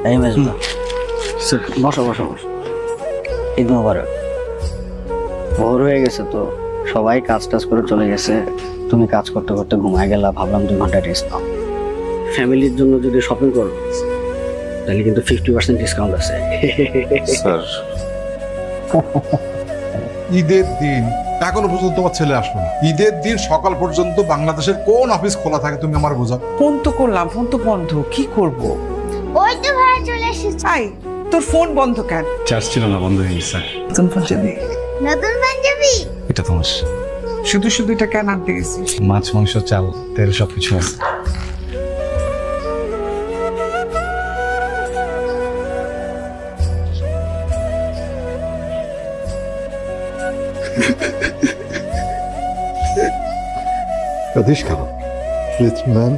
এই মেজবা বসো বসো বসো। ঈদ মোবারক। ভোর হয়ে গেছে তো, সবাই কাজ টাজ করে চলে গেছে, তুমি কাজ করতে করতে ঘুমায় গেলা, ভাবলাম 2 ঘন্টা রেস্ট নাও। ফ্যামিলির জন্য যদি শপিং করো তাহলে কিন্তু 50% ডিসকাউন্ট আছে। স্যার ঈদের দিন এখনো পর্যন্ত তোমার ছেলে আসলো না। ঈদের দিন সকাল পর্যন্ত বাংলাদেশের কোন অফিস খোলা থাকে তুমি আমার বোঝাও। ফোন তো করলাম, ফোন তো বন্ধ, কি করব? ওই তো ভাড়া চলে এসেছে। চাই তোর ফোন বন্ধ কেন? চার্জ ছিল না, বন্ধ হয়ে গেছে। নতুন পাঞ্জাবি? নতুন পাঞ্জাবি? এটা তোমার। শুধু শুধু এটা কেন আনতে গেছিস? মাছ, মাংস, চাল, তেল সবকিছু আছে। কাঁদিস কেন? Rich man